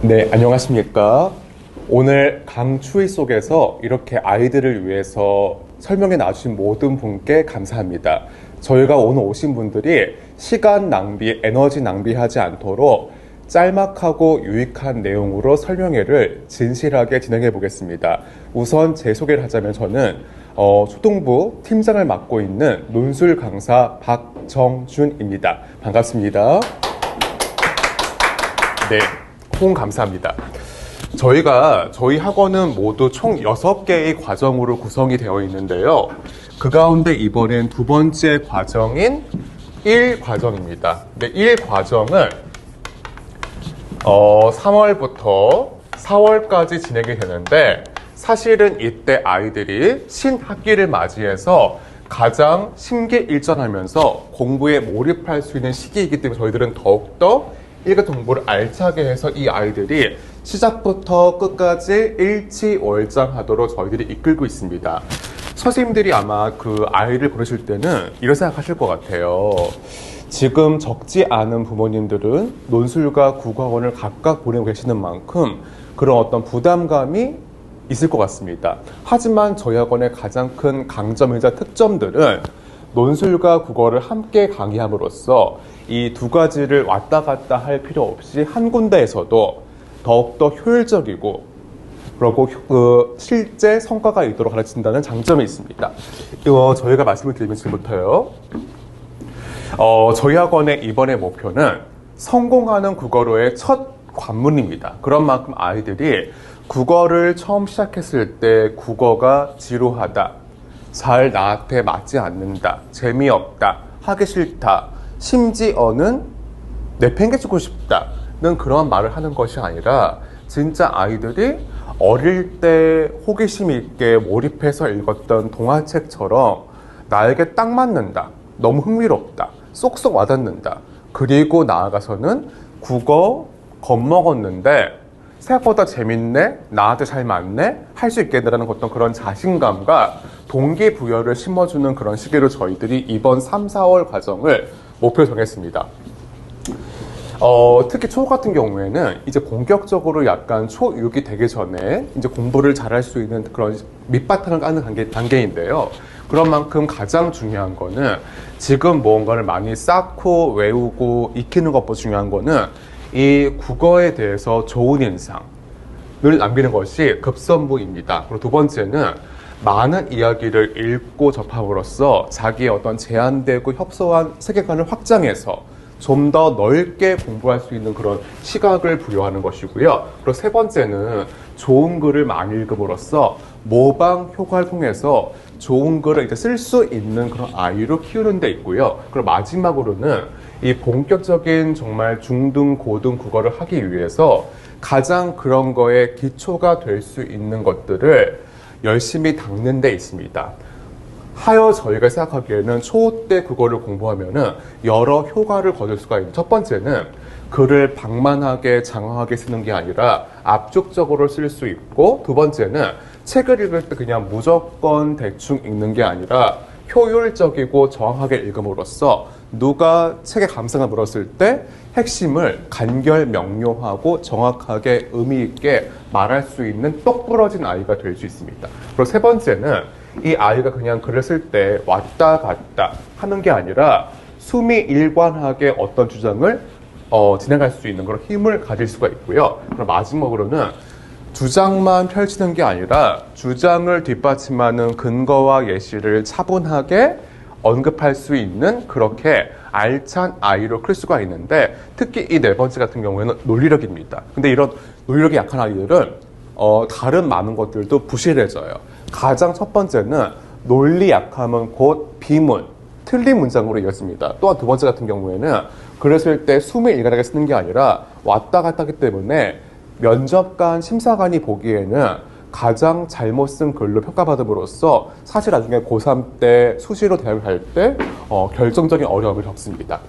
네, 안녕하십니까. 오늘 강추위 속에서 이렇게 아이들을 위해서 설명해 놔주신 모든 분께 감사합니다. 저희가 오늘 오신 분들이 시간 낭비, 에너지 낭비하지 않도록 짤막하고 유익한 내용으로 설명회를 진실하게 진행해 보겠습니다. 우선 제 소개를 하자면 저는 초등부 팀장을 맡고 있는 논술 강사 박정준입니다. 반갑습니다. 네. 호응 감사합니다. 저희 학원은 모두 총 6개의 과정으로 구성이 되어 있는데요. 그 가운데 이번엔 두 번째 과정인 1과정입니다. 네, 1과정은 3월부터 4월까지 진행이 되는데 사실은 이때 아이들이 신학기를 맞이해서 가장 심기일전하면서 공부에 몰입할 수 있는 시기이기 때문에 저희들은 더욱더 1과 정보를 알차게 해서 이 아이들이 시작부터 끝까지 일치월장하도록 저희들이 이끌고 있습니다. 선생님들이 아마 그 아이를 고르실 때는 이런 생각하실 것 같아요. 지금 적지 않은 부모님들은 논술과 국어학원을 각각 보내고 계시는 만큼 그런 어떤 부담감이 있을 것 같습니다. 하지만 저희 학원의 가장 큰 강점이자 특점들은 논술과 국어를 함께 강의함으로써 이 두 가지를 왔다 갔다 할 필요 없이 한 군데에서도 더욱더 효율적이고 그리고 실제 성과가 있도록 가르친다는 장점이 있습니다. 이거 저희가 말씀을 드리면 지금부터요. 저희 학원의 이번의 목표는 성공하는 국어로의 첫 관문입니다. 그런 만큼 아이들이 국어를 처음 시작했을 때 국어가 지루하다, 잘 나한테 맞지 않는다, 재미없다, 하기 싫다, 심지어는 내팽개치고 싶다는 그런 말을 하는 것이 아니라 진짜 아이들이 어릴 때 호기심 있게 몰입해서 읽었던 동화책처럼 나에게 딱 맞는다, 너무 흥미롭다, 쏙쏙 와닿는다, 그리고 나아가서는 국어 겁먹었는데 생각보다 재밌네, 나한테 잘 맞네, 할 수 있겠다라는 어떤 그런 자신감과 동기부여를 심어주는 그런 시기로 저희들이 이번 3, 4월 과정을 목표로 정했습니다. 특히 초 같은 경우에는 이제 본격적으로 약간 초6이 되기 전에 이제 공부를 잘할 수 있는 그런 밑바탕을 까는 단계인데요. 그런 만큼 가장 중요한 거는 지금 무언가를 많이 쌓고 외우고 익히는 것보다 중요한 거는 이 국어에 대해서 좋은 인상을 남기는 것이 급선무입니다. 그리고 두 번째는 많은 이야기를 읽고 접함으로써 자기의 어떤 제한되고 협소한 세계관을 확장해서 좀 더 넓게 공부할 수 있는 그런 시각을 부여하는 것이고요. 그리고 세 번째는 좋은 글을 많이 읽음으로써 모방 효과를 통해서 좋은 글을 이제 쓸 수 있는 그런 아이로 키우는 데 있고요. 그리고 마지막으로는 이 본격적인 정말 중등, 고등 국어를 하기 위해서 가장 그런 거에 기초가 될 수 있는 것들을 열심히 닦는 데 있습니다. 하여 저희가 생각하기에는 초 때 국어를 공부하면은 여러 효과를 거둘 수가 있는 첫 번째는 글을 방만하게 장황하게 쓰는 게 아니라 압축적으로 쓸 수 있고 두 번째는 책을 읽을 때 그냥 무조건 대충 읽는 게 아니라 효율적이고 정확하게 읽음으로써 누가 책의 감상을 물었을 때 핵심을 간결 명료하고 정확하게 의미 있게 말할 수 있는 똑부러진 아이가 될 수 있습니다. 그리고 세 번째는 이 아이가 그냥 글을 쓸 때 왔다 갔다 하는 게 아니라 수미일관하게 어떤 주장을 진행할 수 있는 그런 힘을 가질 수가 있고요. 그럼 마지막으로는 주장만 펼치는 게 아니라 주장을 뒷받침하는 근거와 예시를 차분하게 언급할 수 있는 그렇게 알찬 아이로 클 수가 있는데 특히 이 네 번째 같은 경우에는 논리력입니다. 근데 이런 논리력이 약한 아이들은 다른 많은 것들도 부실해져요. 가장 첫 번째는 논리 약함은 곧 비문, 틀린 문장으로 이어집니다. 또한 두 번째 같은 경우에는 글을 쓸 때 수미일관하게 쓰는 게 아니라 왔다 갔다 하기 때문에 면접관, 심사관이 보기에는 가장 잘못 쓴 글로 평가받음으로써 사실 나중에 고3 때 수시로 대학을 갈 때 결정적인 어려움을 겪습니다.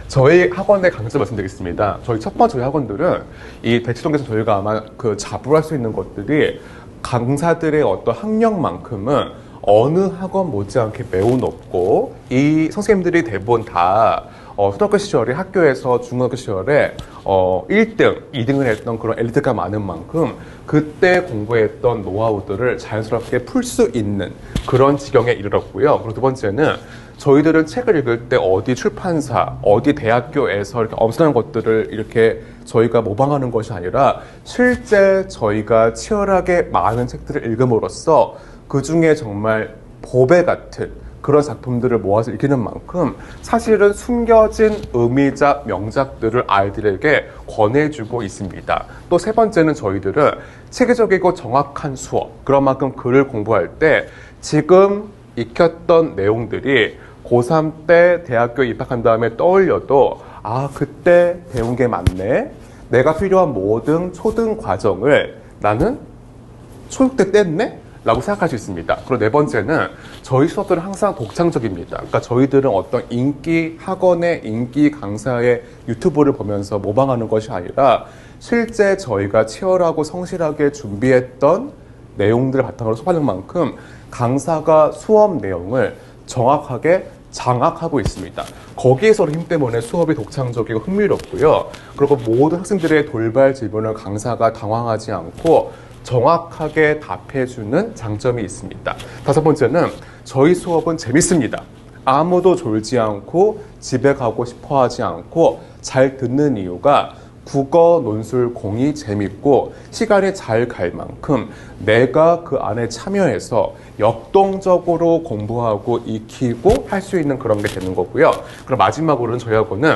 저희 학원의 강점 말씀드리겠습니다. 첫 번째 저희 학원들은 이 대치동에서 저희가 아마 자부할 수 있는 것들이 강사들의 어떤 학력만큼은 어느 학원 못지않게 매우 높고 이 선생님들이 대부분 다 초등학교 시절에 학교에서 중학교 시절에 1등, 2등을 했던 그런 엘리트가 많은 만큼 그때 공부했던 노하우들을 자연스럽게 풀 수 있는 그런 지경에 이르렀고요. 그리고 두 번째는 저희들은 책을 읽을 때 어디 출판사, 어디 대학교에서 이렇게 엄청난 것들을 이렇게 저희가 모방하는 것이 아니라 실제 저희가 치열하게 많은 책들을 읽음으로써 그 중에 정말 보배 같은 그런 작품들을 모아서 읽히는 만큼 사실은 숨겨진 의미자 명작들을 아이들에게 권해주고 있습니다. 또 세 번째는 저희들은 체계적이고 정확한 수업, 그런 만큼 글을 공부할 때 지금 익혔던 내용들이 고3 때 대학교 입학한 다음에 떠올려도 아, 그때 배운 게 맞네. 내가 필요한 모든 초등 과정을 나는 초육 때 뗐네? 라고 생각할 수 있습니다. 그리고 네 번째는 저희 수업들은 항상 독창적입니다. 그러니까 저희들은 어떤 인기 학원의 인기 강사의 유튜브를 보면서 모방하는 것이 아니라 실제 저희가 치열하고 성실하게 준비했던 내용들을 바탕으로 수업하는 만큼 강사가 수업 내용을 정확하게 장악하고 있습니다. 거기에서 힘 때문에 수업이 독창적이고 흥미롭고요. 그리고 모든 학생들의 돌발 질문을 강사가 당황하지 않고 정확하게 답해주는 장점이 있습니다. 다섯 번째는 저희 수업은 재밌습니다. 아무도 졸지 않고 집에 가고 싶어 하지 않고 잘 듣는 이유가 국어, 논술, 공이 재밌고 시간이 잘 갈 만큼 내가 그 안에 참여해서 역동적으로 공부하고 익히고 할 수 있는 그런 게 되는 거고요. 그럼 마지막으로는 저희 학원은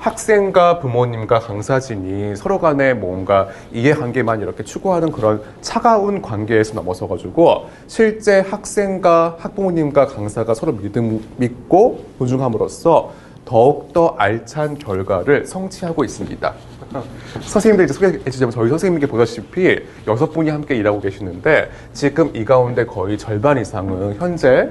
학생과 부모님과 강사진이 서로 간에 뭔가 이해관계만 이렇게 추구하는 그런 차가운 관계에서 넘어서 가지고 실제 학생과 학부모님과 강사가 서로 믿고 존중함으로써 더욱더 알찬 결과를 성취하고 있습니다. 선생님들 이제 소개해 주자면 저희 선생님께 보다시피 6분이 함께 일하고 계시는데 지금 이 가운데 거의 절반 이상은 현재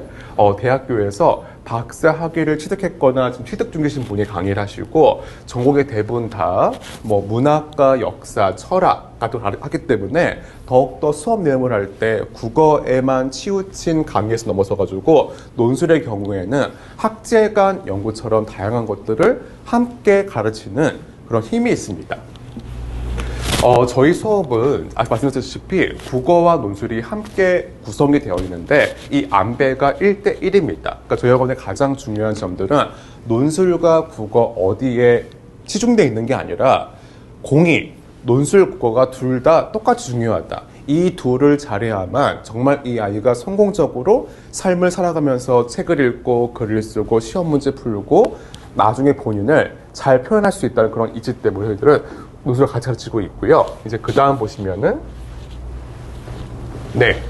대학교에서 박사 학위를 취득했거나 지금 취득 중이신 분이 강의를 하시고 전공의 대부분 다 뭐 문학과 역사, 철학과 또 하기 때문에 더욱더 수업 내용을 할 때 국어에만 치우친 강의에서 넘어서 가지고 논술의 경우에는 학제간 연구처럼 다양한 것들을 함께 가르치는 그런 힘이 있습니다. 저희 수업은 아까 말씀드렸다시피 국어와 논술이 함께 구성이 되어 있는데 이 안배가 1대1입니다. 그러니까 저희 학원의 가장 중요한 점들은 논술과 국어 어디에 치중되어 있는 게 아니라 공이, 논술, 국어가 둘 다 똑같이 중요하다. 이 둘을 잘해야만 정말 이 아이가 성공적으로 삶을 살아가면서 책을 읽고 글을 쓰고 시험 문제 풀고 나중에 본인을 잘 표현할 수 있다는 그런 이치 때문에 저희들은 논술을 같이 가르치고 있고요. 이제 그 다음 보시면은 네,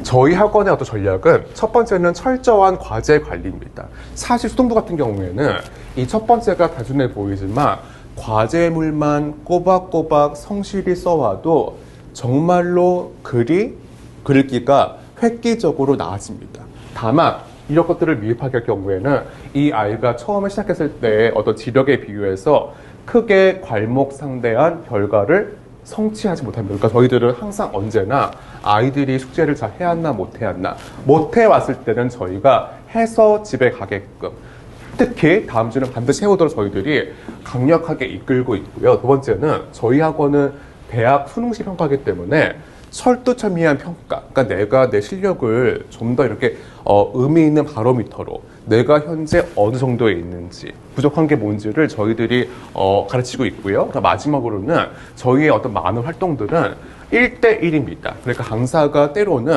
저희 학원의 어떤 전략은 첫 번째는 철저한 과제 관리입니다. 사실 수동부 같은 경우에는 이 첫 번째가 단순해 보이지만 과제물만 꼬박꼬박 성실히 써와도 정말로 글읽기가 획기적으로 나아집니다. 다만 이런 것들을 미흡하게 할 경우에는 이 아이가 처음에 시작했을 때 어떤 지력에 비유해서 크게 괄목상대한 결과를 성취하지 못합니다. 그러니까 저희들은 항상 언제나 아이들이 숙제를 잘 해왔나 못해왔나 못해왔을 때는 저희가 해서 집에 가게끔 특히 다음 주는 반드시 해오도록 저희들이 강력하게 이끌고 있고요. 두 번째는 저희 학원은 대학 수능식 평가이기 때문에 철두철미한 평가, 그러니까 내가 내 실력을 좀 더 이렇게 의미 있는 바로미터로 내가 현재 어느 정도에 있는지 부족한 게 뭔지를 저희들이 가르치고 있고요. 마지막으로는 저희의 어떤 많은 활동들은 1대1입니다. 그러니까 강사가 때로는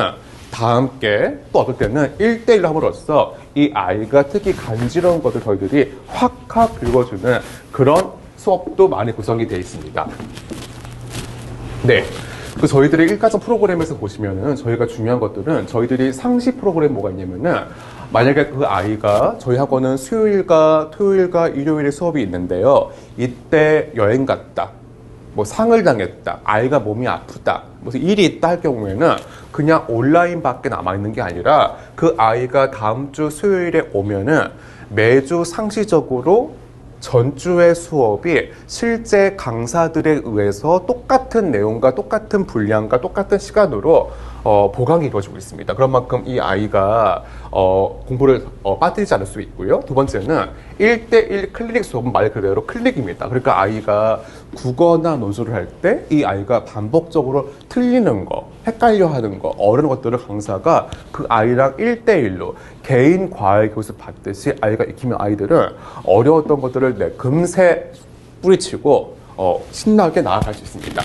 다 함께 또 어떨 때는 1대1로 함으로써 이 아이가 특히 간지러운 것을 저희들이 확확 긁어주는 그런 수업도 많이 구성이 되어 있습니다. 네. 그 저희들의 일과정 프로그램에서 보시면은 저희가 중요한 것들은 저희들이 상시 프로그램 뭐가 있냐면은 만약에 그 아이가 저희 학원은 수요일과 토요일과 일요일에 수업이 있는데요. 이때 여행 갔다. 뭐 상을 당했다. 아이가 몸이 아프다. 무슨 일이 있다 할 경우에는 그냥 온라인밖에 남아있는 게 아니라 그 아이가 다음 주 수요일에 오면은 매주 상시적으로 전주의 수업이 실제 강사들에 의해서 똑같은 내용과 똑같은 분량과 똑같은 시간으로 보강이 이루어지고 있습니다. 그런 만큼 이 아이가 공부를 빠뜨리지 않을 수 있고요. 두 번째는 1대1 클리닉 수업은 말 그대로 클리닉입니다. 그러니까 아이가 국어나 논술을 할 때 이 아이가 반복적으로 틀리는 거, 헷갈려 하는 거, 어려운 것들을 강사가 그 아이랑 1대1로 개인 과외 교습 받듯이 아이가 익히면 아이들은 어려웠던 것들을 금세 뿌리치고 신나게 나아갈 수 있습니다.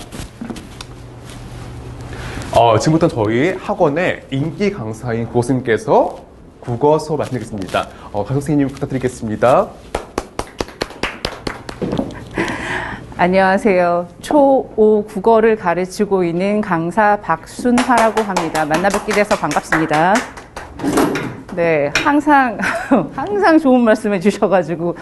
지금부터 저희 학원의 인기 강사인 국어선생님께서 국어 수업 말씀드리겠습니다. 강 선생님 부탁드리겠습니다. 안녕하세요. 초5 국어를 가르치고 있는 강사 박순화라고 합니다. 만나 뵙게 돼서 반갑습니다. 네, 항상 좋은 말씀 해주셔가지고,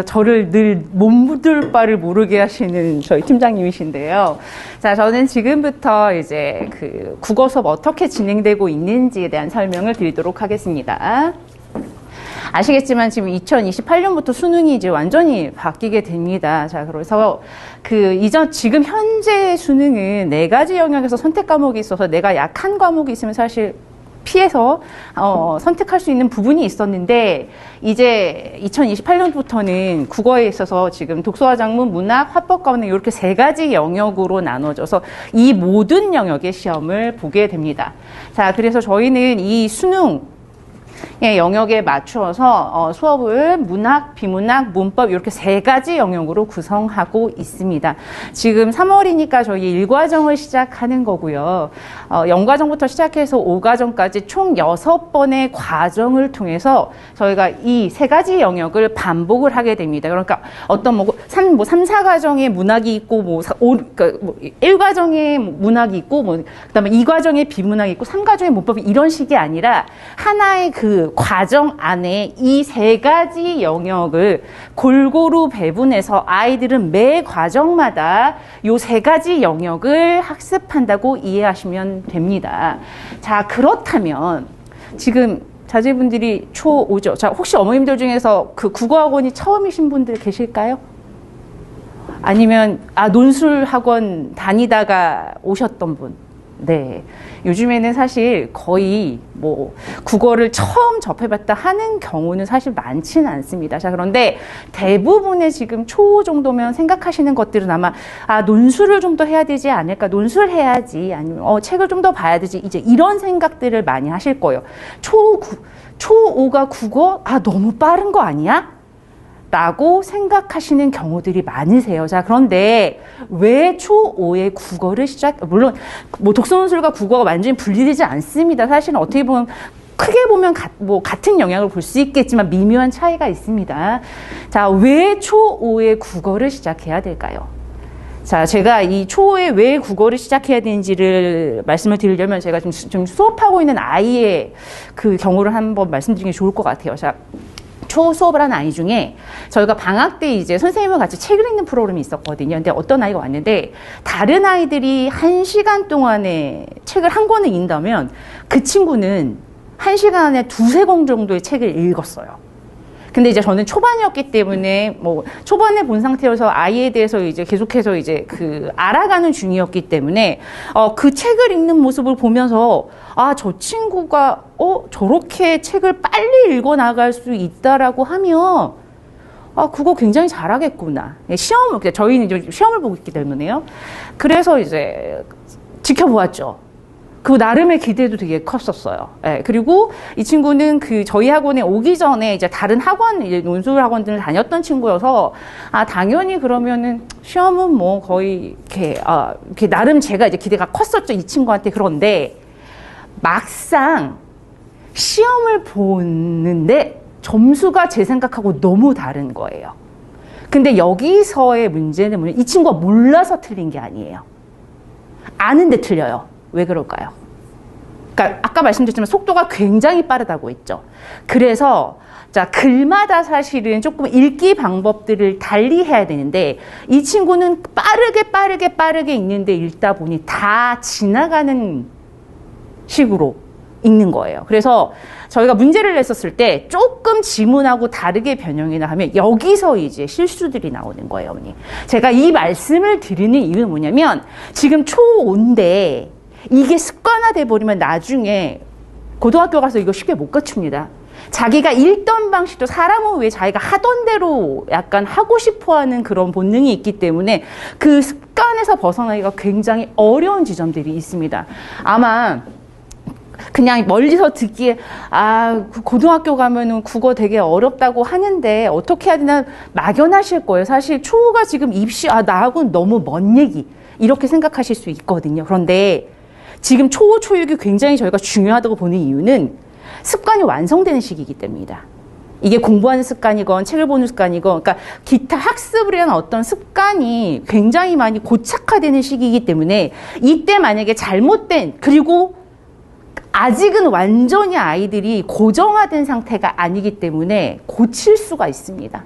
저를 늘 몸둘 바를 모르게 하시는 저희 팀장님이신데요. 자, 저는 지금부터 이제 그 국어 수업 어떻게 진행되고 있는지에 대한 설명을 드리도록 하겠습니다. 아시겠지만 지금 2028년부터 수능이 이제 완전히 바뀌게 됩니다. 자, 그래서 지금 현재 수능은 4가지 영역에서 선택 과목이 있어서 내가 약한 과목이 있으면 사실 피해서 선택할 수 있는 부분이 있었는데, 이제 2028년부터는 국어에 있어서 지금 독서와 작문, 문학, 화법, 가운데 이렇게 3가지 영역으로 나눠져서 이 모든 영역의 시험을 보게 됩니다. 자, 그래서 저희는 이 수능 영역에 맞추어서 수업을 문학, 비문학, 문법 이렇게 3가지 영역으로 구성하고 있습니다. 지금 3월이니까 저희 1과정을 시작하는 거고요. 0과정부터 시작해서 5과정까지 총 6번의 과정을 통해서 저희가 이 3가지 영역을 반복을 하게 됩니다. 그러니까 어떤 3, 4과정에 문학이 있고 1과정에 문학이 있고 그다음에 2과정에 비문학이 있고 3과정에 문법이 이런 식이 아니라 하나의 그 과정 안에 이 3가지 영역을 골고루 배분해서 아이들은 매 과정마다 이 3가지 영역을 학습한다고 이해하시면 됩니다. 자, 그렇다면 지금 자제분들이 초5죠. 자, 혹시 어머님들 중에서 그 국어학원이 처음이신 분들 계실까요? 아니면 논술학원 다니다가 오셨던 분? 네. 요즘에는 사실 거의 국어를 처음 접해봤다 하는 경우는 사실 많지는 않습니다. 자, 그런데 대부분의 지금 초 정도면 생각하시는 것들은 아마 논술을 좀 더 해야 되지 않을까, 논술 해야지, 아니면 책을 좀 더 봐야 되지, 이제 이런 생각들을 많이 하실 거예요. 초5가 국어? 너무 빠른 거 아니야? 라고 생각하시는 경우들이 많으세요. 자, 그런데 왜 초5의 국어를 물론 독서논술과 국어가 완전히 분리되지 않습니다. 사실은 어떻게 보면 크게 보면 같은 영역을 볼 수 있겠지만 미묘한 차이가 있습니다. 자, 왜 초5의 국어를 시작해야 될까요? 자, 제가 이 초5에 왜 국어를 시작해야 되는지를 말씀을 드리려면 제가 지금 수업하고 있는 아이의 그 경우를 한번 말씀드리는 게 좋을 것 같아요. 자, 초 수업을 하는 아이 중에 저희가 방학 때 이제 선생님과 같이 책을 읽는 프로그램이 있었거든요. 근데 어떤 아이가 왔는데 다른 아이들이 1시간 동안에 책을 한 권을 읽는다면 그 친구는 1시간 안에 2-3권 정도의 책을 읽었어요. 근데 이제 저는 초반이었기 때문에 초반에 본 상태여서 아이에 대해서 이제 계속해서 이제 알아가는 중이었기 때문에 그 책을 읽는 모습을 보면서 저 친구가 저렇게 책을 빨리 읽어 나갈 수 있다라고 하면 그거 굉장히 잘하겠구나. 저희는 이제 시험을 보고 있기 때문에요. 그래서 이제 지켜보았죠. 그 나름의 기대도 되게 컸었어요. 네, 그리고 이 친구는 저희 학원에 오기 전에 이제 다른 학원, 이제 논술 학원들을 다녔던 친구여서 당연히 그러면은 시험은 거의 이렇게 나름 제가 이제 기대가 컸었죠, 이 친구한테. 그런데 막상 시험을 보는데 점수가 제 생각하고 너무 다른 거예요. 근데 여기서의 문제는 이 친구가 몰라서 틀린 게 아니에요. 아는데 틀려요. 왜 그럴까요? 그러니까 아까 말씀드렸지만 속도가 굉장히 빠르다고 했죠. 그래서 글마다 사실은 조금 읽기 방법들을 달리 해야 되는데 이 친구는 빠르게 읽는데 읽다 보니 다 지나가는 식으로 읽는 거예요. 그래서 저희가 문제를 냈었을 때 조금 지문하고 다르게 변형이나 하면 여기서 이제 실수들이 나오는 거예요, 어머니. 제가 이 말씀을 드리는 이유는 뭐냐면 지금 초5인데 이게 습관화돼 버리면 나중에 고등학교 가서 이거 쉽게 못 갖춥니다. 자기가 읽던 방식도 사람은 왜 자기가 하던 대로 약간 하고 싶어 하는 그런 본능이 있기 때문에 그 습관에서 벗어나기가 굉장히 어려운 지점들이 있습니다. 아마 그냥 멀리서 듣기에 고등학교 가면은 국어 되게 어렵다고 하는데 어떻게 해야 되나 막연하실 거예요. 사실 초가 지금 입시 나하고는 너무 먼 얘기 이렇게 생각하실 수 있거든요. 그런데 지금 초호 초육이 굉장히 저희가 중요하다고 보는 이유는 습관이 완성되는 시기이기 때문이다. 이게 공부하는 습관이건 책을 보는 습관이건 그러니까 기타 학습을 위한 어떤 습관이 굉장히 많이 고착화되는 시기이기 때문에 이때 만약에 잘못된 그리고 아직은 완전히 아이들이 고정화된 상태가 아니기 때문에 고칠 수가 있습니다.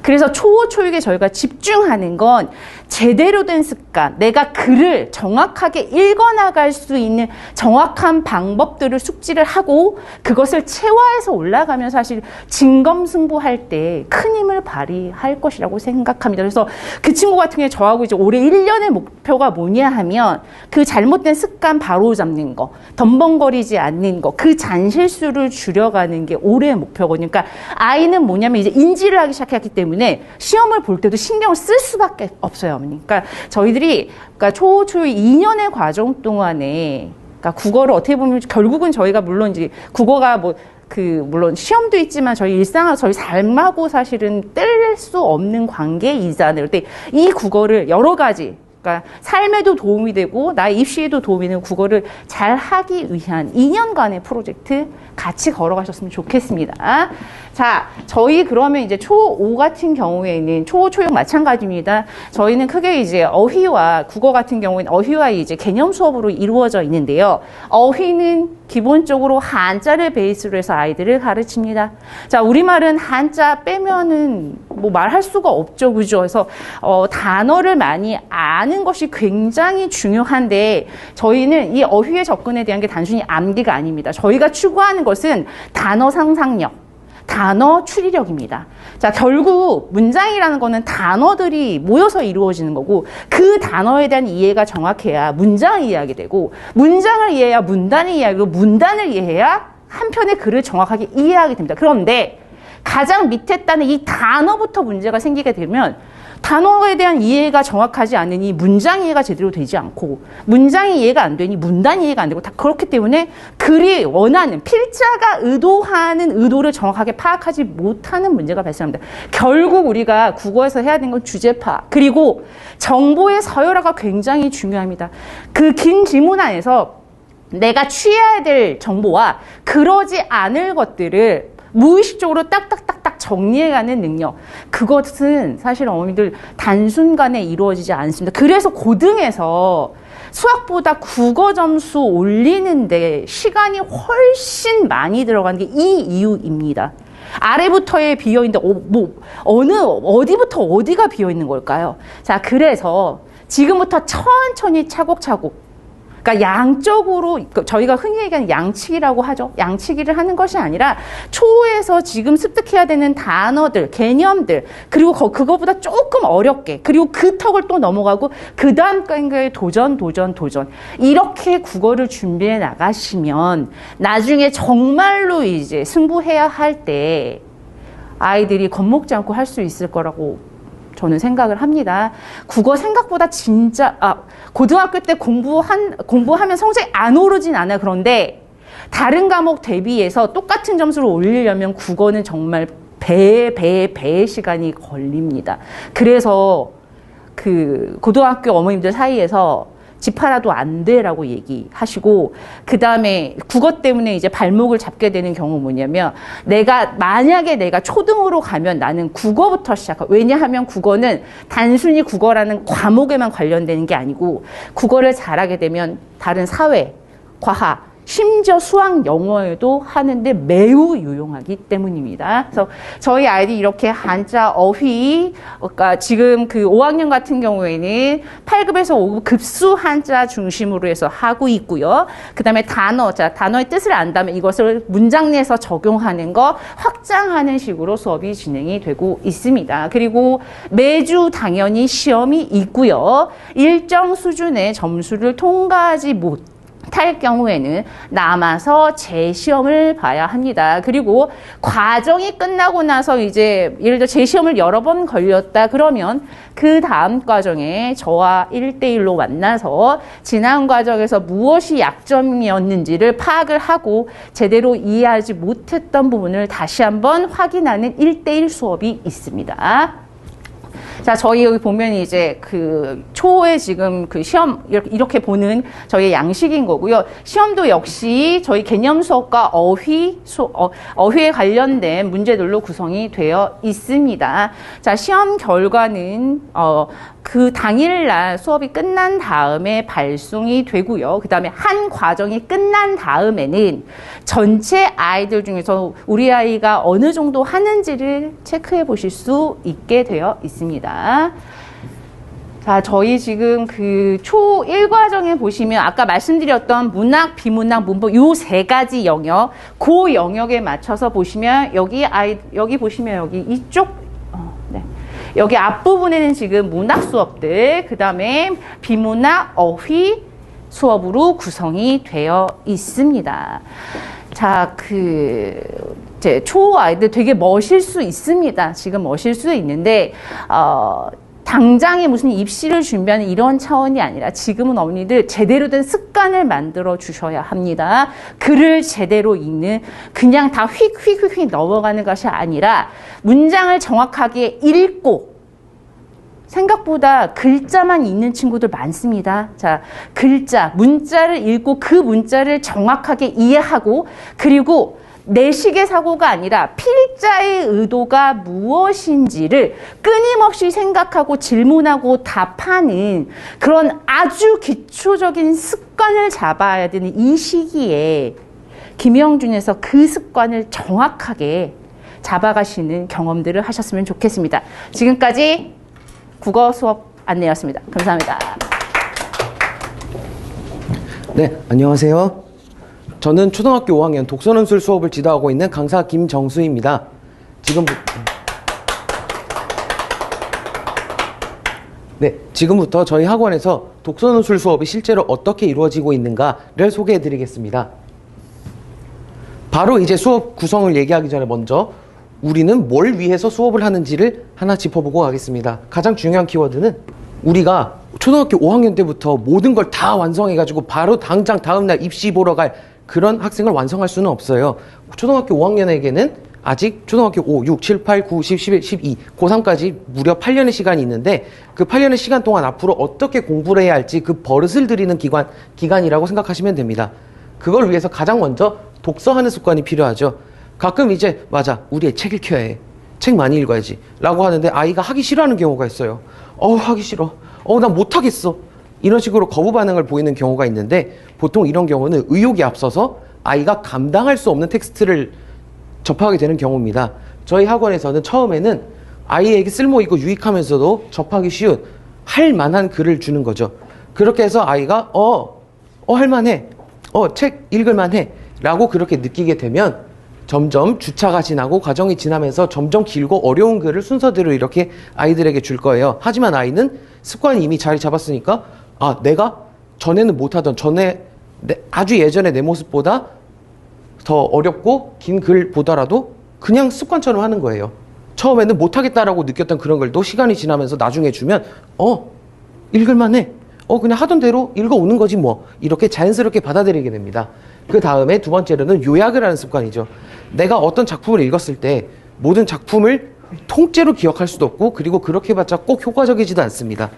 그래서 초호 초육에 저희가 집중하는 건 제대로 된 습관, 내가 글을 정확하게 읽어나갈 수 있는 정확한 방법들을 숙지를 하고 그것을 체화해서 올라가면 사실 진검승부할 때 큰 힘을 발휘할 것이라고 생각합니다. 그래서 그 친구 같은 경우에 저하고 이제 올해 1년의 목표가 뭐냐 하면 그 잘못된 습관 바로 잡는 거, 덤벙거리지 않는 거, 그 잔실수를 줄여가는 게 올해의 목표거든요. 그러니까 아이는 뭐냐면 이제 인지를 하기 시작했기 때문에 시험을 볼 때도 신경을 쓸 수밖에 없어요. 그러니까 저희들이 초, 초 2년의 과정 동안에 그러니까 국어를 어떻게 보면 결국은 저희가 물론 이제 국어가 물론 시험도 있지만 저희 일상하고 저희 삶하고 사실은 뗄 수 없는 관계이잖아요. 근데 이 국어를 여러 가지 그러니까 삶에도 도움이 되고 나의 입시에도 도움이 되는 국어를 잘 하기 위한 2년간의 프로젝트 같이 걸어가셨으면 좋겠습니다. 자, 저희 그러면 이제 초5 같은 경우에는 초5, 초6 마찬가지입니다. 저희는 크게 이제 어휘와 국어 같은 경우에는 어휘와 이제 개념 수업으로 이루어져 있는데요. 어휘는 기본적으로 한자를 베이스로 해서 아이들을 가르칩니다. 자, 우리말은 한자 빼면은 말할 수가 없죠. 그죠? 그래서 단어를 많이 아는 것이 굉장히 중요한데 저희는 이 어휘의 접근에 대한 게 단순히 암기가 아닙니다. 저희가 추구하는 것은 단어 상상력, 단어 추리력입니다. 자, 결국 문장이라는 거는 단어들이 모여서 이루어지는 거고 그 단어에 대한 이해가 정확해야 문장을 이해하게 되고 문장을 이해해야 문단을 이해하고 문단을 이해해야 한 편의 글을 정확하게 이해하게 됩니다. 그런데 가장 밑에 단의 이 단어부터 문제가 생기게 되면 단어에 대한 이해가 정확하지 않으니 문장 이해가 제대로 되지 않고 문장이 이해가 안 되니 문단 이해가 안 되고 다 그렇기 때문에 글이 원하는 필자가 의도하는 의도를 정확하게 파악하지 못하는 문제가 발생합니다. 결국 우리가 국어에서 해야 되는 건 주제 파악 그리고 정보의 서열화가 굉장히 중요합니다. 그 긴 지문 안에서 내가 취해야 될 정보와 그러지 않을 것들을 무의식적으로 딱딱딱딱 정리해가는 능력. 그것은 사실 어머니들 단순간에 이루어지지 않습니다. 그래서 고등에서 수학보다 국어 점수 올리는데 시간이 훨씬 많이 들어가는 게 이 이유입니다. 아래부터에 비어있는데 어디부터 어디가 비어있는 걸까요? 자, 그래서 지금부터 천천히 차곡차곡 그러니까 양적으로 저희가 흔히 얘기하는 양치기라고 하죠. 양치기를 하는 것이 아니라 초에서 지금 습득해야 되는 단어들, 개념들 그리고 그거보다 조금 어렵게 그리고 그 턱을 또 넘어가고 그 다음 단계에 도전 이렇게 국어를 준비해 나가시면 나중에 정말로 이제 승부해야 할 때 아이들이 겁먹지 않고 할 수 있을 거라고 저는 생각을 합니다. 국어 생각보다 진짜 고등학교 때 공부하면 성적이 안 오르진 않아. 그런데 다른 과목 대비해서 똑같은 점수를 올리려면 국어는 정말 배의 시간이 걸립니다. 그래서 그 고등학교 어머님들 사이에서 집 팔아도 안 돼라고 얘기하시고 그 다음에 국어 때문에 이제 발목을 잡게 되는 경우 뭐냐면 만약에 내가 초등으로 가면 나는 국어부터 시작하고 왜냐하면 국어는 단순히 국어라는 과목에만 관련되는 게 아니고 국어를 잘하게 되면 다른 사회, 과학 심지어 수학, 영어에도 하는데 매우 유용하기 때문입니다. 그래서 저희 아이들이 이렇게 한자, 어휘, 그러니까 지금 그 5학년 같은 경우에는 8급에서 5급 급수 한자 중심으로 해서 하고 있고요. 그 다음에 단어의 뜻을 안다면 이것을 문장 내에서 적용하는 거 확장하는 식으로 수업이 진행이 되고 있습니다. 그리고 매주 당연히 시험이 있고요. 일정 수준의 점수를 통과하지 탈 경우에는 남아서 재시험을 봐야 합니다. 그리고 과정이 끝나고 나서 이제 예를 들어 재시험을 여러 번 걸렸다 그러면 그 다음 과정에 저와 1대1로 만나서 지난 과정에서 무엇이 약점이었는지를 파악을 하고 제대로 이해하지 못했던 부분을 다시 한번 확인하는 1대1 수업이 있습니다. 자, 저희 여기 보면 이제 그 초에 지금 그 시험 이렇게 보는 저희의 양식인 거고요. 시험도 역시 저희 개념 수업과 어휘에 관련된 문제들로 구성이 되어 있습니다. 자, 시험 결과는 그 당일날 수업이 끝난 다음에 발송이 되고요. 그 다음에 한 과정이 끝난 다음에는 전체 아이들 중에서 우리 아이가 어느 정도 하는지를 체크해 보실 수 있게 되어 있습니다. 자, 저희 지금 그 초 1과정에 보시면 아까 말씀드렸던 문학, 비문학, 문법 요 세 가지 영역, 그 영역에 맞춰서 보시면 여기 보시면 여기 이쪽 네. 여기 앞부분에는 지금 문학 수업들, 그 다음에 비문학, 어휘 수업으로 구성이 되어 있습니다. 자, 이제 초 아이들 되게 멋일 수 있습니다. 지금 멋일 수 있는데, 당장에 무슨 입시를 준비하는 이런 차원이 아니라 지금은 어머니들 제대로 된 습관을 만들어 주셔야 합니다. 글을 제대로 읽는, 그냥 다 휙휙휙휙 넘어가는 것이 아니라 문장을 정확하게 읽고, 생각보다 글자만 읽는 친구들 많습니다. 자, 문자를 읽고 그 문자를 정확하게 이해하고, 그리고 내식의 사고가 아니라 필자의 의도가 무엇인지를 끊임없이 생각하고 질문하고 답하는 그런 아주 기초적인 습관을 잡아야 되는 이 시기에 김영준에서 그 습관을 정확하게 잡아가시는 경험들을 하셨으면 좋겠습니다. 지금까지 국어 수업 안내였습니다. 감사합니다. 네, 안녕하세요. 저는 초등학교 5학년 독서논술 수업을 지도하고 있는 강사 김정수입니다. 지금부터 저희 학원에서 독서논술 수업이 실제로 어떻게 이루어지고 있는가를 소개해 드리겠습니다. 바로 이제 수업 구성을 얘기하기 전에 먼저 우리는 뭘 위해서 수업을 하는지를 하나 짚어보고 가겠습니다. 가장 중요한 키워드는 우리가 초등학교 5학년 때부터 모든 걸 다 완성해가지고 바로 당장 다음날 입시 보러 갈 그런 학생을 완성할 수는 없어요. 초등학교 5학년에게는 아직 초등학교 5, 6, 7, 8, 9, 10, 11, 12, 고3까지 무려 8년의 시간이 있는데 그 8년의 시간 동안 앞으로 어떻게 공부를 해야 할지 그 버릇을 들이는 기간이라고 생각하시면 됩니다. 그걸 위해서 가장 먼저 독서하는 습관이 필요하죠. 가끔 이제 맞아, 우리 애 책 읽혀야 해, 책 많이 읽어야지 라고 하는데 아이가 하기 싫어하는 경우가 있어요. 하기 싫어, 난 못하겠어, 이런 식으로 거부 반응을 보이는 경우가 있는데, 보통 이런 경우는 의욕이 앞서서 아이가 감당할 수 없는 텍스트를 접하게 되는 경우입니다. 저희 학원에서는 처음에는 아이에게 쓸모있고 유익하면서도 접하기 쉬운 할 만한 글을 주는 거죠. 그렇게 해서 아이가 할만해, 책 읽을만해 라고 그렇게 느끼게 되면 점점 주차가 지나고 과정이 지나면서 점점 길고 어려운 글을 순서대로 이렇게 아이들에게 줄 거예요. 하지만 아이는 습관이 이미 자리 잡았으니까 내가 전에는 못하던 아주 예전에 내 모습보다 더 어렵고 긴 글 보더라도 그냥 습관처럼 하는 거예요. 처음에는 못하겠다라고 느꼈던 그런 글도 시간이 지나면서 나중에 주면 읽을만해, 그냥 하던 대로 읽어오는 거지 뭐, 이렇게 자연스럽게 받아들이게 됩니다. 그 다음에 두 번째로는 요약을 하는 습관이죠. 내가 어떤 작품을 읽었을 때 모든 작품을 통째로 기억할 수도 없고, 그리고 그렇게 해봤자 꼭 효과적이지도 않습니다.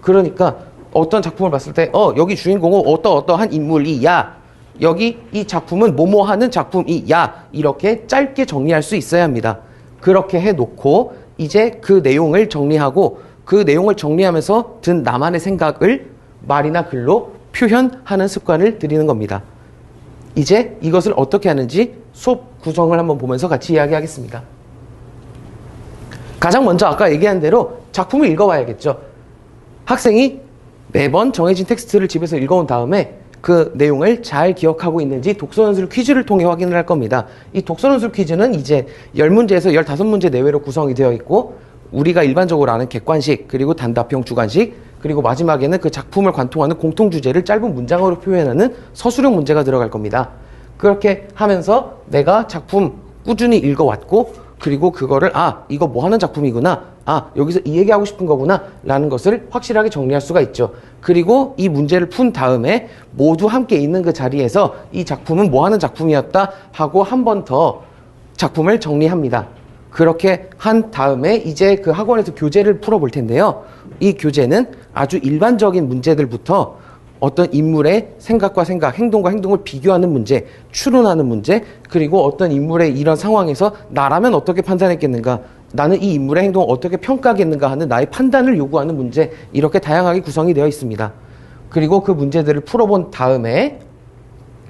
그러니까 어떤 작품을 봤을 때 여기 주인공은 어떠한 인물이야, 여기 이 작품은 뭐뭐 하는 작품이야, 이렇게 짧게 정리할 수 있어야 합니다. 그렇게 해놓고 이제 그 내용을 정리하고, 그 내용을 정리하면서 든 나만의 생각을 말이나 글로 표현하는 습관을 들이는 겁니다. 이제 이것을 어떻게 하는지 수업 구성을 한번 보면서 같이 이야기하겠습니다. 가장 먼저 아까 얘기한 대로 작품을 읽어봐야겠죠. 학생이 매번 정해진 텍스트를 집에서 읽어온 다음에 그 내용을 잘 기억하고 있는지 독서논술 퀴즈를 통해 확인을 할 겁니다. 이 독서논술 퀴즈는 이제 10문제에서 15문제 내외로 구성이 되어 있고, 우리가 일반적으로 아는 객관식, 그리고 단답형, 주관식, 그리고 마지막에는 그 작품을 관통하는 공통 주제를 짧은 문장으로 표현하는 서술형 문제가 들어갈 겁니다. 그렇게 하면서 내가 작품 꾸준히 읽어왔고, 그리고 그거를 이거 뭐 하는 작품이구나, 여기서 이 얘기하고 싶은 거구나 라는 것을 확실하게 정리할 수가 있죠. 그리고 이 문제를 푼 다음에 모두 함께 있는 그 자리에서 이 작품은 뭐 하는 작품이었다 하고 한 번 더 작품을 정리합니다. 그렇게 한 다음에 이제 그 학원에서 교재를 풀어볼 텐데요. 이 교재는 아주 일반적인 문제들부터 어떤 인물의 생각과 생각, 행동과 행동을 비교하는 문제, 추론하는 문제, 그리고 어떤 인물의 이런 상황에서 나라면 어떻게 판단했겠는가, 나는 이 인물의 행동을 어떻게 평가하겠는가 하는 나의 판단을 요구하는 문제, 이렇게 다양하게 구성이 되어 있습니다. 그리고 그 문제들을 풀어본 다음에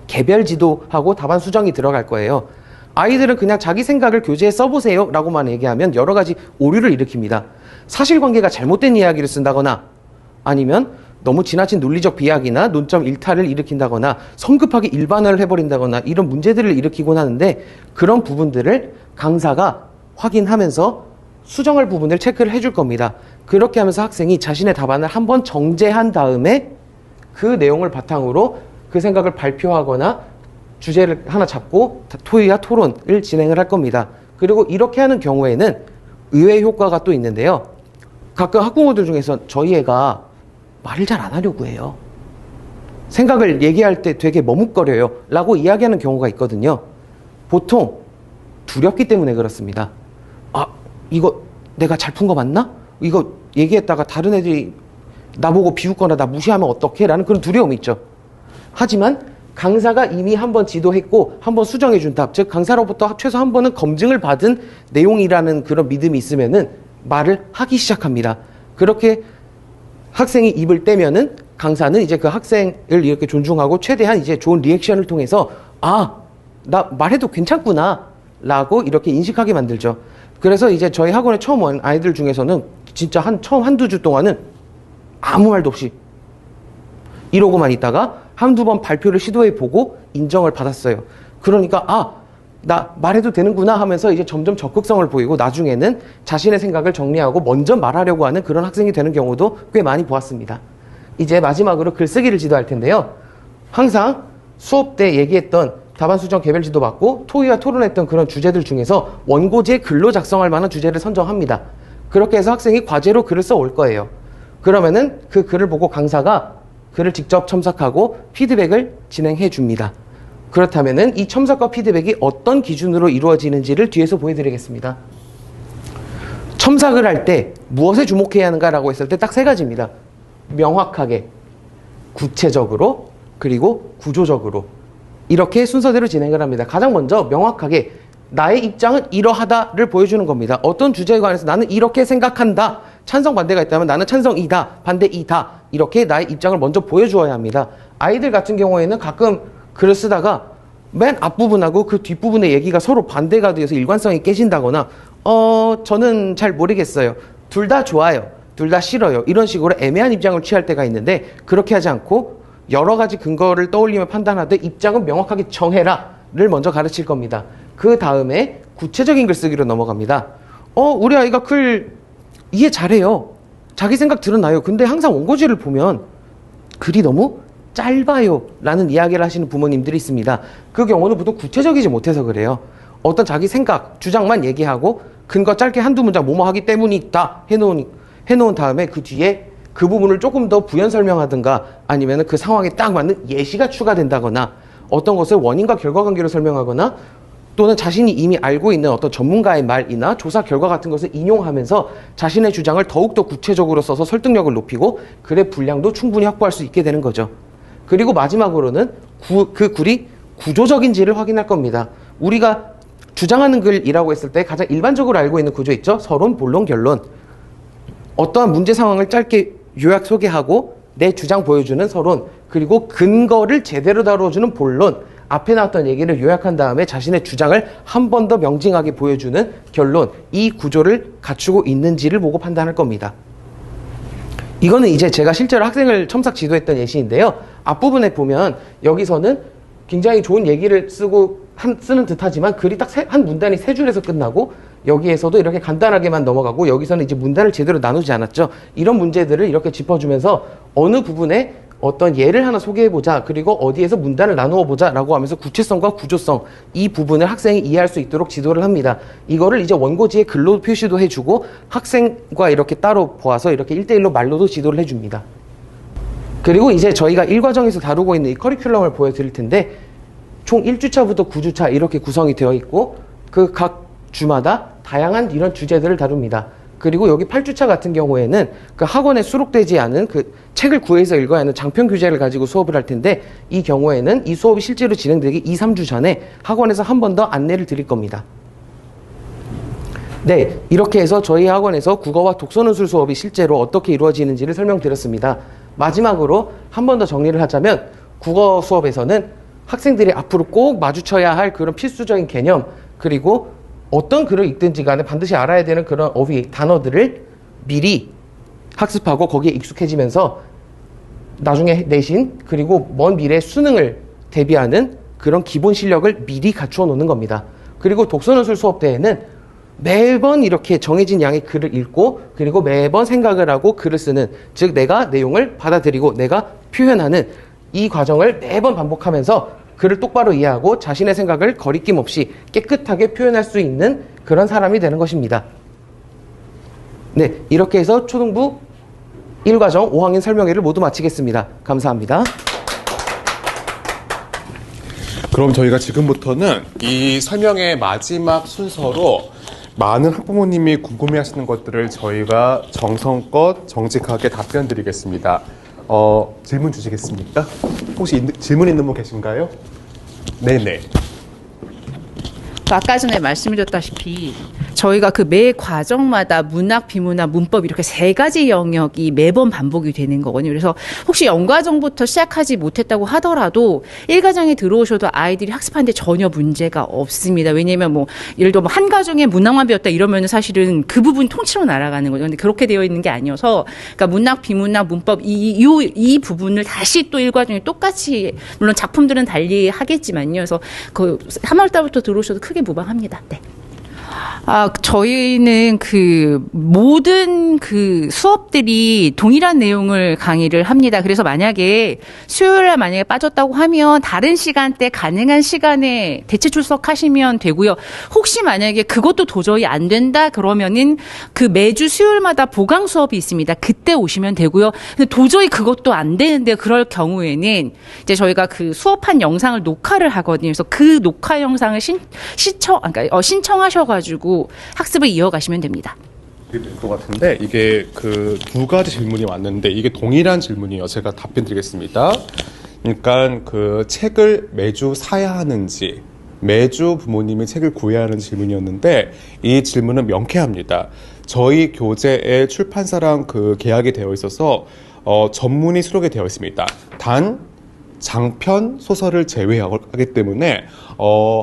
개별 지도하고 답안 수정이 들어갈 거예요. 아이들은 그냥 자기 생각을 교재에 써보세요 라고만 얘기하면 여러 가지 오류를 일으킵니다. 사실관계가 잘못된 이야기를 쓴다거나, 아니면 너무 지나친 논리적 비약이나 논점 일탈을 일으킨다거나, 성급하게 일반화를 해버린다거나, 이런 문제들을 일으키곤 하는데, 그런 부분들을 강사가 확인하면서 수정할 부분을 체크를 해줄 겁니다. 그렇게 하면서 학생이 자신의 답안을 한번 정제한 다음에 그 내용을 바탕으로 그 생각을 발표하거나 주제를 하나 잡고 토의와 토론을 진행을 할 겁니다. 그리고 이렇게 하는 경우에는 의외의 효과가 또 있는데요. 가끔 학부모들 중에서 저희 애가 말을 잘 안 하려고 해요. 생각을 얘기할 때 되게 머뭇거려요 라고 이야기하는 경우가 있거든요. 보통 두렵기 때문에 그렇습니다. 이거 내가 잘 푼 거 맞나? 이거 얘기했다가 다른 애들이 나보고 비웃거나 나 무시하면 어떡해? 라는 그런 두려움이 있죠. 하지만 강사가 이미 한번 지도했고 한번 수정해준 답, 즉 강사로부터 최소 한 번은 검증을 받은 내용이라는 그런 믿음이 있으면은 말을 하기 시작합니다. 그렇게 학생이 입을 떼면은 강사는 이제 그 학생을 이렇게 존중하고 최대한 이제 좋은 리액션을 통해서 나 말해도 괜찮구나 라고 이렇게 인식하게 만들죠. 그래서 이제 저희 학원에 처음 온 아이들 중에서는 진짜 처음 한두 주 동안은 아무 말도 없이 이러고만 있다가 한두 번 발표를 시도해보고 인정을 받았어요. 그러니까 나 말해도 되는구나 하면서 이제 점점 적극성을 보이고 나중에는 자신의 생각을 정리하고 먼저 말하려고 하는 그런 학생이 되는 경우도 꽤 많이 보았습니다. 이제 마지막으로 글쓰기를 지도할 텐데요. 항상 수업 때 얘기했던 답안 수정 개별 지도 받고 토의와 토론했던 그런 주제들 중에서 원고지에 글로 작성할 만한 주제를 선정합니다. 그렇게 해서 학생이 과제로 글을 써올 거예요. 그러면은 그 글을 보고 강사가 글을 직접 첨삭하고 피드백을 진행해 줍니다. 그렇다면은 이 첨삭과 피드백이 어떤 기준으로 이루어지는지를 뒤에서 보여드리겠습니다. 첨삭을 할 때 무엇에 주목해야 하는가라고 했을 때 딱 세 가지입니다. 명확하게, 구체적으로, 그리고 구조적으로. 이렇게 순서대로 진행을 합니다. 가장 먼저 명확하게 나의 입장은 이러하다를 보여주는 겁니다. 어떤 주제에 관해서 나는 이렇게 생각한다. 찬성 반대가 있다면 나는 찬성이다, 반대이다. 이렇게 나의 입장을 먼저 보여주어야 합니다. 아이들 같은 경우에는 가끔 글을 쓰다가 맨 앞부분하고 그 뒷부분의 얘기가 서로 반대가 되어서 일관성이 깨진다거나 저는 잘 모르겠어요. 둘 다 좋아요. 둘 다 싫어요. 이런 식으로 애매한 입장을 취할 때가 있는데 그렇게 하지 않고 여러 가지 근거를 떠올리며 판단하되 입장은 명확하게 정해라를 먼저 가르칠 겁니다. 그 다음에 구체적인 글쓰기로 넘어갑니다. 우리 아이가 글 이해 잘해요. 자기 생각 드러나요. 근데 항상 원고지를 보면 글이 너무 짧아요 라는 이야기를 하시는 부모님들이 있습니다. 그 경우는 보통 구체적이지 못해서 그래요. 어떤 자기 생각, 주장만 얘기하고 근거 짧게 한두 문장 뭐뭐 하기 때문이다 해놓은 다음에 그 뒤에 그 부분을 조금 더 부연 설명하든가 아니면 그 상황에 딱 맞는 예시가 추가된다거나 어떤 것을 원인과 결과 관계로 설명하거나 또는 자신이 이미 알고 있는 어떤 전문가의 말이나 조사 결과 같은 것을 인용하면서 자신의 주장을 더욱더 구체적으로 써서 설득력을 높이고 글의 분량도 충분히 확보할 수 있게 되는 거죠. 그리고 마지막으로는 그 글이 구조적인지를 확인할 겁니다. 우리가 주장하는 글이라고 했을 때 가장 일반적으로 알고 있는 구조 있죠? 서론, 본론, 결론. 어떠한 문제 상황을 짧게 요약 소개하고 내 주장 보여주는 서론, 그리고 근거를 제대로 다뤄주는 본론, 앞에 나왔던 얘기를 요약한 다음에 자신의 주장을 한 번 더 명징하게 보여주는 결론, 이 구조를 갖추고 있는지를 보고 판단할 겁니다. 이거는 이제 제가 실제로 학생을 첨삭 지도했던 예시인데요. 앞부분에 보면 여기서는 굉장히 좋은 얘기를 쓰는 듯 하지만 글이 딱 한 문단이 세 줄에서 끝나고 여기에서도 이렇게 간단하게만 넘어가고 여기서는 이제 문단을 제대로 나누지 않았죠. 이런 문제들을 이렇게 짚어주면서 어느 부분에 어떤 예를 하나 소개해보자, 그리고 어디에서 문단을 나누어보자 라고 하면서 구체성과 구조성, 이 부분을 학생이 이해할 수 있도록 지도를 합니다. 이거를 이제 원고지에 글로 표시도 해주고 학생과 이렇게 따로 보아서 이렇게 1대1로 말로도 지도를 해줍니다. 그리고 이제 저희가 1과정에서 다루고 있는 이 커리큘럼을 보여드릴 텐데, 총 1주차부터 9주차 이렇게 구성이 되어 있고 그 각 주마다 다양한 이런 주제들을 다룹니다. 그리고 여기 8주차 같은 경우에는 그 학원에 수록되지 않은 그 책을 구해서 읽어야 하는 장편 교재를 가지고 수업을 할 텐데, 이 경우에는 이 수업이 실제로 진행되기 2, 3주 전에 학원에서 한 번 더 안내를 드릴 겁니다. 네, 이렇게 해서 저희 학원에서 국어와 독서논술 수업이 실제로 어떻게 이루어지는지를 설명드렸습니다. 마지막으로 한 번 더 정리를 하자면, 국어 수업에서는 학생들이 앞으로 꼭 마주쳐야 할 그런 필수적인 개념, 그리고 어떤 글을 읽든지 간에 반드시 알아야 되는 그런 어휘, 단어들을 미리 학습하고 거기에 익숙해지면서 나중에 내신, 그리고 먼 미래 수능을 대비하는 그런 기본 실력을 미리 갖추어 놓는 겁니다. 그리고 독서논술 수업 때에는 매번 이렇게 정해진 양의 글을 읽고, 그리고 매번 생각을 하고 글을 쓰는, 즉 내가 내용을 받아들이고 내가 표현하는 이 과정을 매번 반복하면서 글을 똑바로 이해하고 자신의 생각을 거리낌 없이 깨끗하게 표현할 수 있는 그런 사람이 되는 것입니다. 네, 이렇게 해서 초등부 1과정 5학년 설명회를 모두 마치겠습니다. 감사합니다. 그럼 저희가 지금부터는 이 설명의 마지막 순서로 많은 학부모님이 궁금해하시는 것들을 저희가 정성껏 정직하게 답변 드리겠습니다. 질문 주시겠습니까? 혹시 질문 있는 분 계신가요? 네네. 아까 전에 말씀드렸다시피 저희가 그 매 과정마다 문학, 비문학, 문법 이렇게 세 가지 영역이 매번 반복이 되는 거거든요. 그래서 혹시 연과정부터 시작하지 못했다고 하더라도 1과정에 들어오셔도 아이들이 학습하는데 전혀 문제가 없습니다. 왜냐하면 뭐 예를 들어 한 과정에 문학만 배웠다 이러면 사실은 그 부분 통째로 날아가는 거죠. 근데 그렇게 되어 있는 게 아니어서, 그러니까 문학, 비문학, 문법 이 부분을 다시 또 1과정에 똑같이, 물론 작품들은 달리 하겠지만요. 그래서 그 3월 달부터 들어오셔도 크게 무방합니다. 네. 저희는 그 모든 그 수업들이 동일한 내용을 강의를 합니다. 그래서 만약에 수요일에 만약에 빠졌다고 하면 다른 시간대 가능한 시간에 대체 출석하시면 되고요. 혹시 만약에 그것도 도저히 안 된다 그러면은 그 매주 수요일마다 보강 수업이 있습니다. 그때 오시면 되고요. 근데 도저히 그것도 안 되는데 그럴 경우에는 이제 저희가 그 수업한 영상을 녹화를 하거든요. 그래서 그 녹화 영상을 신청하셔가지고 학습을 이어가시면 됩니다. 될 것 같은데, 이게 그 두 가지 질문이 왔는데 이게 동일한 질문이에요. 제가 답변 드리겠습니다. 그러니까 그 책을 매주 사야 하는지, 매주 부모님이 책을 구해야 하는 질문이었는데, 이 질문은 명쾌합니다. 저희 교재에 출판사랑 그 계약이 되어 있어서 전문이 수록이 되어 있습니다. 단 장편 소설을 제외하기 때문에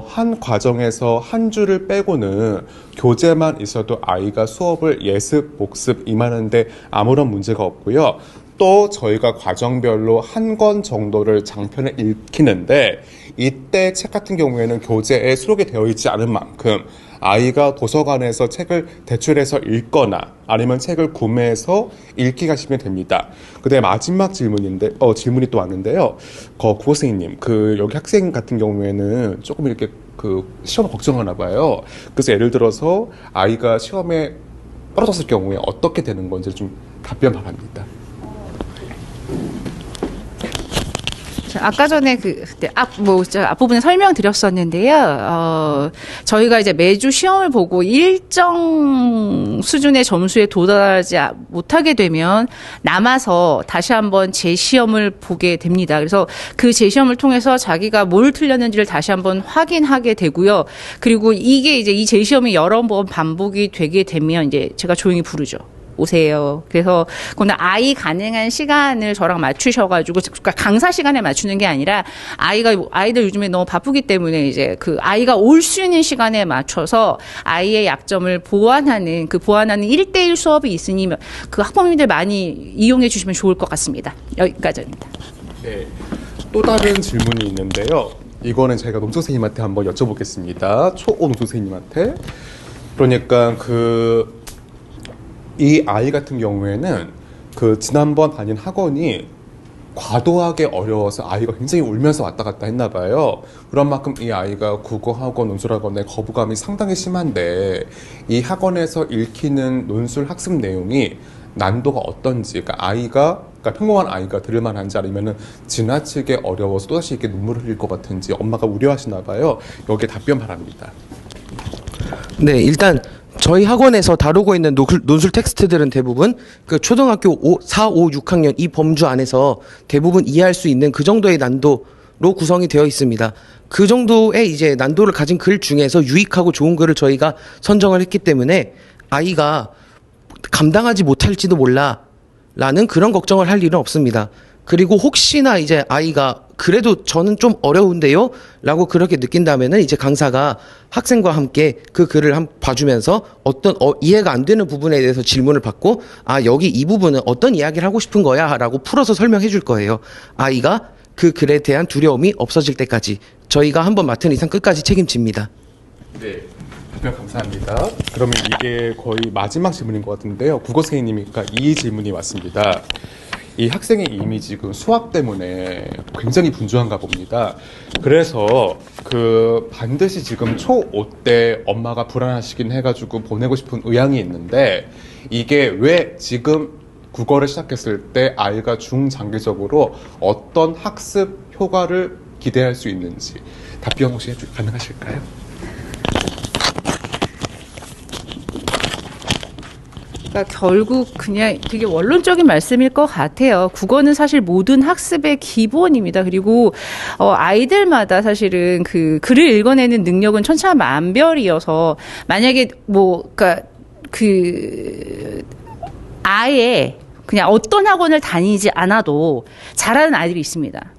한 과정에서 한 주를 빼고는 교재만 있어도 아이가 수업을 예습, 복습 임하는데 아무런 문제가 없고요. 또 저희가 과정별로 한 권 정도를 장편을 읽히는데, 이때 책 같은 경우에는 교재에 수록이 되어 있지 않은 만큼 아이가 도서관에서 책을 대출해서 읽거나 아니면 책을 구매해서 읽기 가시면 됩니다. 그다음에 마지막 질문이 또 왔는데요. 국어선생님, 여기 학생 같은 경우에는 조금 이렇게 시험 걱정하나 봐요. 그래서 예를 들어서 아이가 시험에 떨어졌을 경우에 어떻게 되는 건지 좀 답변 바랍니다. 아까 전에 앞부분에 설명드렸었는데요. 저희가 이제 매주 시험을 보고 일정 수준의 점수에 도달하지 못하게 되면 남아서 다시 한번 재시험을 보게 됩니다. 그래서 그 재시험을 통해서 자기가 뭘 틀렸는지를 다시 한번 확인하게 되고요. 그리고 이게 이제 이 재시험이 여러 번 반복이 되게 되면 이제 제가 조용히 부르죠. 오세요. 그래서 그거는 아이 가능한 시간을 저랑 맞추셔가지고, 그러니까 강사 시간에 맞추는 게 아니라 아이들 요즘에 너무 바쁘기 때문에 이제 그 아이가 올 수 있는 시간에 맞춰서 아이의 약점을 보완하는 1대1 수업이 있으니 그 학부모님들 많이 이용해 주시면 좋을 것 같습니다. 여기까지입니다. 네. 또 다른 질문이 있는데요. 이거는 제가 농수선생님한테 한번 여쭤보겠습니다. 초5 농수선생님한테. 그러니까 이 아이 같은 경우에는 지난번 다닌 학원이 과도하게 어려워서 아이가 굉장히 울면서 왔다 갔다 했나 봐요. 그런 만큼 이 아이가 국어학원, 논술학원에 거부감이 상당히 심한데 이 학원에서 읽히는 논술 학습 내용이 난도가 어떤지, 그러니까 평범한 아이가 들을 만한지 아니면은 지나치게 어려워서 또다시 이렇게 눈물을 흘릴 것 같은지 엄마가 우려하시나 봐요. 여기에 답변 바랍니다. 네, 일단 저희 학원에서 다루고 있는 논술 텍스트들은 대부분 초등학교 4, 5, 6학년 이 범주 안에서 대부분 이해할 수 있는 그 정도의 난도로 구성이 되어 있습니다. 그 정도의 이제 난도를 가진 글 중에서 유익하고 좋은 글을 저희가 선정을 했기 때문에 아이가 감당하지 못할지도 몰라 라는 그런 걱정을 할 일은 없습니다. 그리고 혹시나 이제 아이가 그래도 저는 좀 어려운데요? 라고 그렇게 느낀다면은 이제 강사가 학생과 함께 그 글을 한번 봐주면서 어떤 이해가 안 되는 부분에 대해서 질문을 받고 여기 이 부분은 어떤 이야기를 하고 싶은 거야? 라고 풀어서 설명해 줄 거예요. 아이가 그 글에 대한 두려움이 없어질 때까지 저희가 한번 맡은 이상 끝까지 책임집니다. 네. 답변 감사합니다. 그러면 이게 거의 마지막 질문인 것 같은데요. 국어 선생님이니까 이 질문이 왔습니다. 이 학생의 이미 지금 수학 때문에 굉장히 분주한가 봅니다. 그래서 반드시 지금 초5 때 엄마가 불안하시긴 해가지고 보내고 싶은 의향이 있는데 이게 왜 지금 국어를 시작했을 때 아이가 중장기적으로 어떤 학습 효과를 기대할 수 있는지 답변 혹시 가능하실까요? 그러니까 결국 그냥 되게 원론적인 말씀일 것 같아요. 국어는 사실 모든 학습의 기본입니다. 그리고 아이들마다 사실은 글을 읽어내는 능력은 천차만별이어서 만약에 아예 그냥 어떤 학원을 다니지 않아도 잘하는 아이들이 있습니다.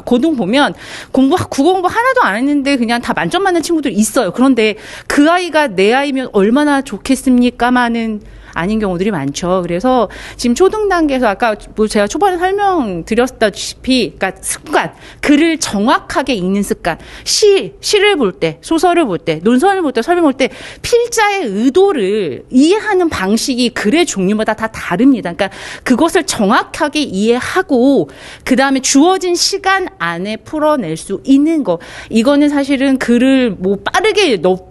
고등 보면 국어 공부 하나도 안 했는데 그냥 다 만점 맞는 친구들 있어요. 그런데 그 아이가 내 아이면 얼마나 좋겠습니까마는 아닌 경우들이 많죠. 그래서 지금 초등 단계에서 아까 제가 초반에 설명드렸다시피, 그러니까 습관, 글을 정확하게 읽는 습관, 시를 볼 때, 소설을 볼 때, 논설을 볼 때, 설명을 볼 때 필자의 의도를 이해하는 방식이 글의 종류마다 다 다릅니다. 그러니까 그것을 정확하게 이해하고 그 다음에 주어진 시간 안에 풀어낼 수 있는 거. 이거는 사실은 글을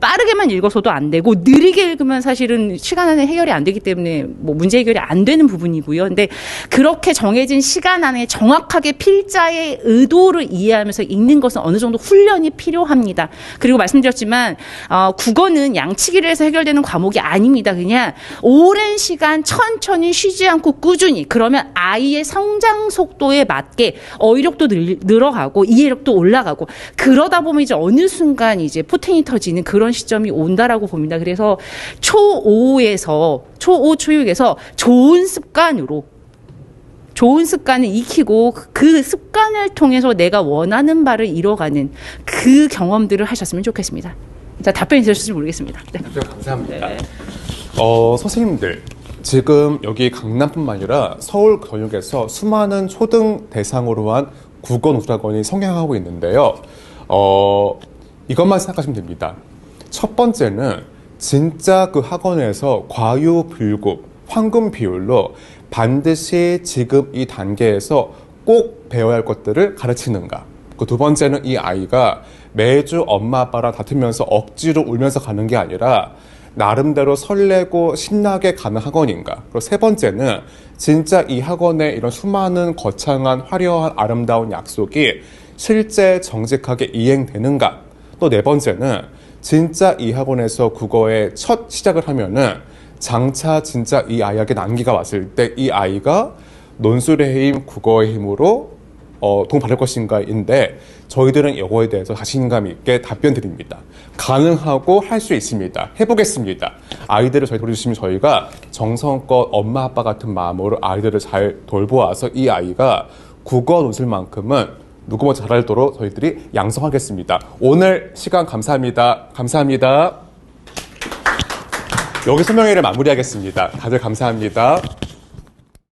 빠르게만 읽어서도 안 되고 느리게 읽으면 사실은 시간 안에 해결이 안 되기 때문에 문제 해결이 안 되는 부분이고요. 근데 그렇게 정해진 시간 안에 정확하게 필자의 의도를 이해하면서 읽는 것은 어느 정도 훈련이 필요합니다. 그리고 말씀드렸지만 국어는 양치기를 해서 해결되는 과목이 아닙니다. 그냥 오랜 시간 천천히 쉬지 않고 꾸준히, 그러면 아이의 성장 속도에 맞게 어휘력도 늘어가고 이해력도 올라가고 그러다 보면 이제 어느 순간 이제 포텐이 터지는 그런 시점이 온다라고 봅니다. 그래서 초5, 초6에서 좋은 습관을 익히고 그 습관을 통해서 내가 원하는 바를 이뤄가는 그 경험들을 하셨으면 좋겠습니다. 자, 답변이 되셨을지 모르겠습니다. 네. 답변 감사합니다. 네. 선생님들, 지금 여기 강남뿐만 아니라 서울 전역에서 수많은 초등 대상으로 한 국어 논술학원이 성행하고 있는데요. 이것만 생각하시면 됩니다. 첫 번째는 진짜 그 학원에서 과유불급, 황금 비율로 반드시 지금 이 단계에서 꼭 배워야 할 것들을 가르치는가. 그 두 번째는 이 아이가 매주 엄마 아빠랑 다투면서 억지로 울면서 가는 게 아니라 나름대로 설레고 신나게 가는 학원인가. 그리고 세 번째는 진짜 이 학원의 이런 수많은 거창한 화려한 아름다운 약속이 실제 정직하게 이행되는가. 또 네 번째는 진짜 이 학원에서 국어의 첫 시작을 하면은 장차 진짜 이 아이에게 난기가 왔을 때 이 아이가 논술의 힘, 국어의 힘으로 도움 받을 것인가인데 저희들은 이거에 대해서 자신감 있게 답변 드립니다. 가능하고 할 수 있습니다. 해보겠습니다. 아이들을 저희 돌려주시면 저희가 정성껏 엄마 아빠 같은 마음으로 아이들을 잘 돌보아서 이 아이가 국어 논술만큼은 누구보다 잘하도록 저희들이 양성하겠습니다. 오늘 시간 감사합니다. 감사합니다. 여기 설명회를 마무리하겠습니다. 다들 감사합니다.